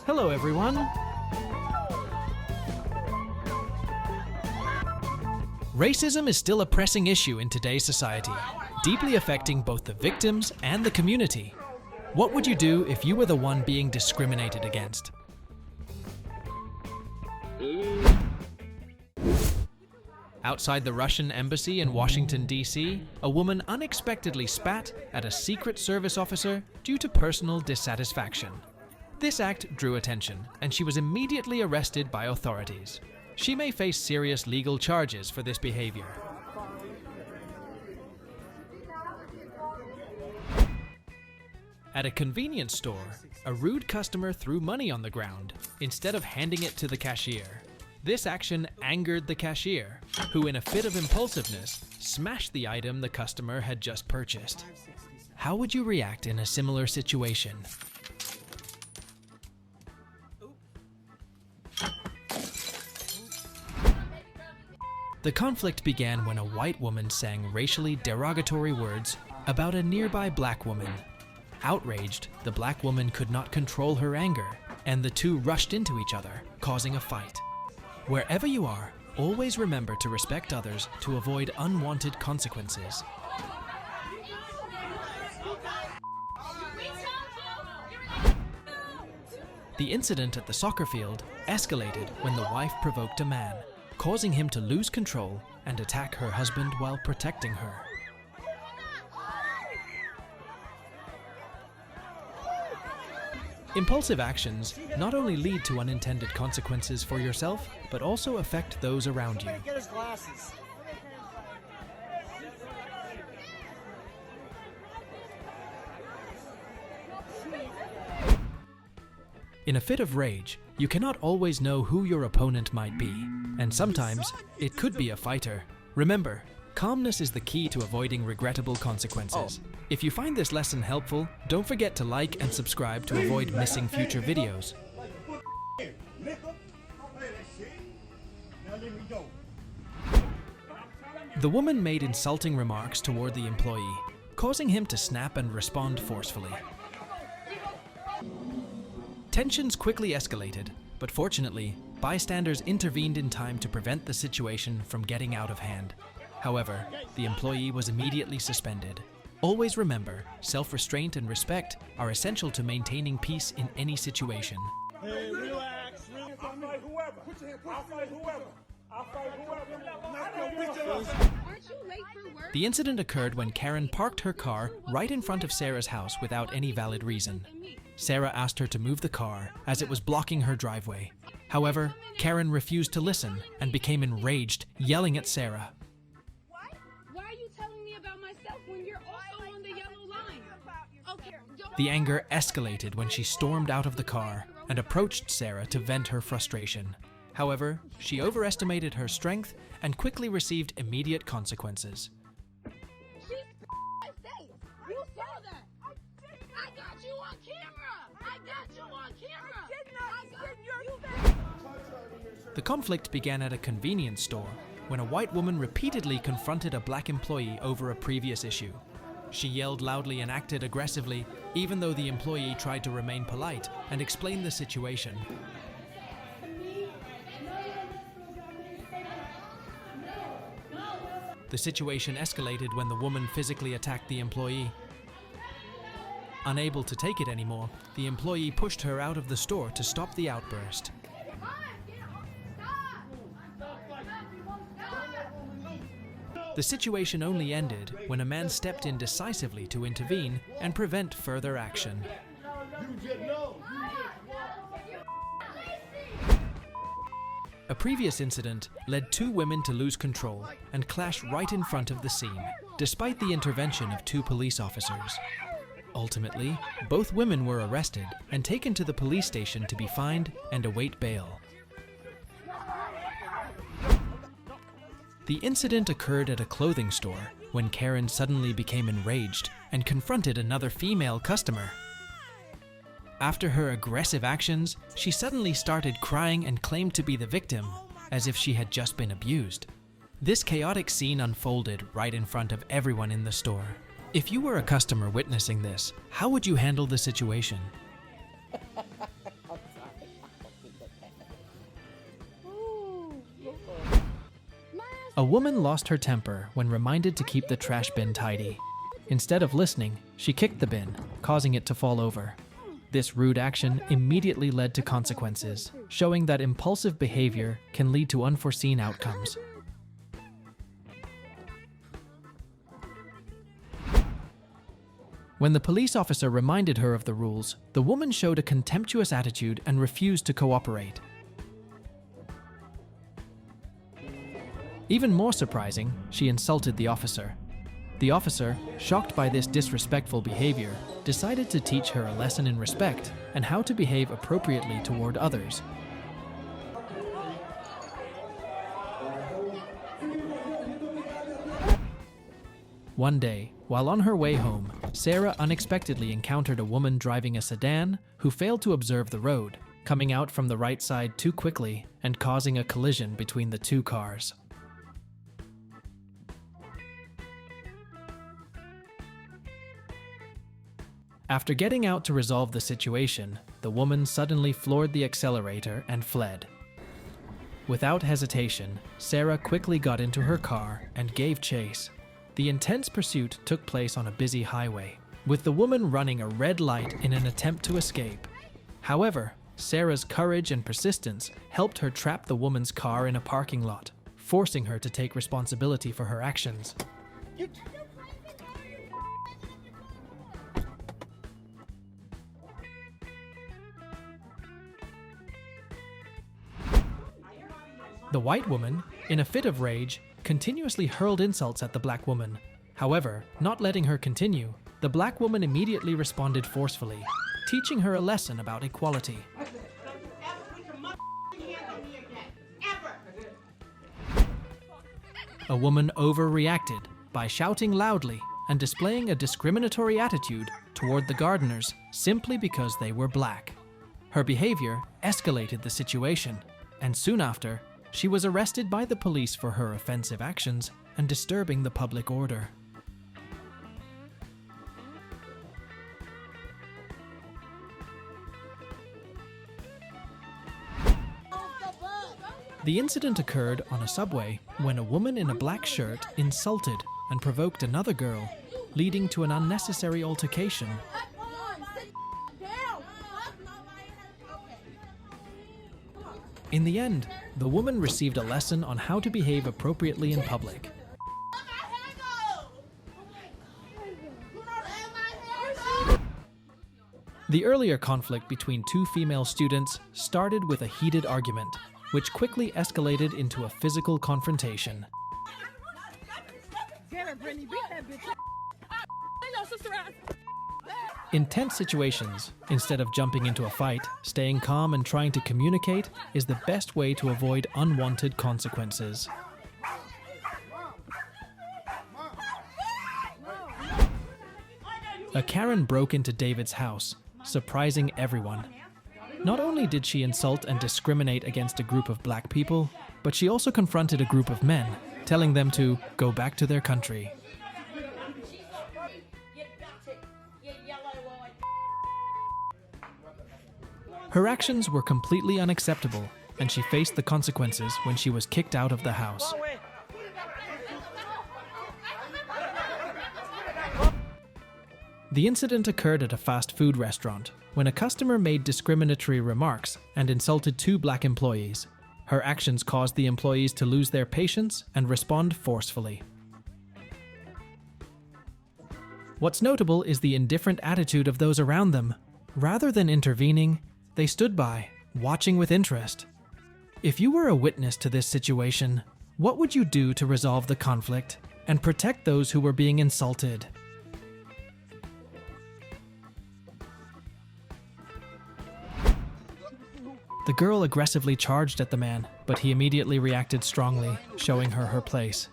Hello, everyone. Racism is still a pressing issue in today's society, deeply affecting both the victims and the community. What would you do if you were the one being discriminated against? Outside the Russian embassy in Washington, D.C., a woman unexpectedly spat at a Secret Service officer due to personal dissatisfaction. This act drew attention, and she was immediately arrested by authorities. She may face serious legal charges for this behavior. At a convenience store, a rude customer threw money on the ground instead of handing it to the cashier. This action angered the cashier, who in a fit of impulsiveness smashed the item the customer had just purchased. How would you react in a similar situation? The conflict began when a white woman sang racially derogatory words about a nearby black woman. Outraged, the black woman could not control her anger, and the two rushed into each other, causing a fight. Wherever you are, always remember to respect others to avoid unwanted consequences. The incident at the soccer field escalated when the wife provoked a man, causing him to lose control and attack her husband while protecting her. Impulsive actions not only lead to unintended consequences for yourself, but also affect those around you. In a fit of rage, you cannot always know who your opponent might be, and sometimes it could be a fighter. Remember, calmness is the key to avoiding regrettable consequences. If you find this lesson helpful, don't forget to like and subscribe to avoid missing future videos. The woman made insulting remarks toward the employee, causing him to snap and respond forcefully. Tensions quickly escalated, but fortunately, bystanders intervened in time to prevent the situation from getting out of hand. However, the employee was immediately suspended. Always remember, self-restraint and respect are essential to maintaining peace in any situation. Hey, relax. I'll fight whoever. I'll fight whoever. I'll fight whoever. Knock your bitch off. Aren't you late for work? The incident occurred when Karen parked her car right in front of Sarah's house without any valid reason. Sarah asked her to move the car as it was blocking her driveway. However, Karen refused to listen and became enraged, yelling at Sarah. Why are you telling me about myself when you're also on the yellow line? Okay, The anger escalated when she stormed out of the car and approached Sarah to vent her frustration. However, she overestimated her strength and quickly received immediate consequences. she's face. You saw that. I got you on camera. I got you on camera. The conflict began at a convenience store when a white woman repeatedly confronted a black employee over a previous issue. She yelled loudly and acted aggressively, even though the employee tried to remain polite and explain the situation. The situation escalated when the woman physically attacked the employee. Unable to take it anymore, the employee pushed her out of the store to stop the outburst. The situation only ended when a man stepped in decisively to intervene and prevent further action. A previous incident led two women to lose control and clash right in front of the scene, despite the intervention of two police officers. Ultimately, both women were arrested and taken to the police station to be fined and await bail. The incident occurred at a clothing store when Karen suddenly became enraged and confronted another female customer. After her aggressive actions, she suddenly started crying and claimed to be the victim, as if she had just been abused. This chaotic scene unfolded right in front of everyone in the store. If you were a customer witnessing this, how would you handle the situation? A woman lost her temper when reminded to keep the trash bin tidy. Instead of listening, she kicked the bin, causing it to fall over. This rude action immediately led to consequences, showing that impulsive behavior can lead to unforeseen outcomes. When the police officer reminded her of the rules, the woman showed a contemptuous attitude and refused to cooperate. Even more surprising, she insulted the officer. The officer, shocked by this disrespectful behavior, decided to teach her a lesson in respect and how to behave appropriately toward others. One day, while on her way home, Sarah unexpectedly encountered a woman driving a sedan who failed to observe the road, coming out from the right side too quickly and causing a collision between the two cars. After getting out to resolve the situation, the woman suddenly floored the accelerator and fled. Without hesitation, Sarah quickly got into her car and gave chase. The intense pursuit took place on a busy highway, with the woman running a red light in an attempt to escape. However, Sarah's courage and persistence helped her trap the woman's car in a parking lot, forcing her to take responsibility for her actions. The white woman, in a fit of rage, continuously hurled insults at the black woman. However, not letting her continue, the black woman immediately responded forcefully, teaching her a lesson about equality. A woman overreacted by shouting loudly and displaying a discriminatory attitude toward the gardeners simply because they were black. Her behavior escalated the situation, and soon after, she was arrested by the police for her offensive actions and disturbing the public order. The incident occurred on a subway when a woman in a black shirt insulted and provoked another girl, leading to an unnecessary altercation. In the end, the woman received a lesson on how to behave appropriately in public. The earlier conflict between two female students started with a heated argument, which quickly escalated into a physical confrontation. In tense situations, instead of jumping into a fight, staying calm and trying to communicate is the best way to avoid unwanted consequences. A Karen broke into David's house, surprising everyone. Not only did she insult and discriminate against a group of black people, but she also confronted a group of men, telling them to go back to their country. Her actions were completely unacceptable, and she faced the consequences when she was kicked out of the house. The incident occurred at a fast food restaurant when a customer made discriminatory remarks and insulted two black employees. Her actions caused the employees to lose their patience and respond forcefully. What's notable is the indifferent attitude of those around them. Rather than intervening, they stood by, watching with interest. If you were a witness to this situation, what would you do to resolve the conflict and protect those who were being insulted? The girl aggressively charged at the man, but he immediately reacted strongly, showing her her place.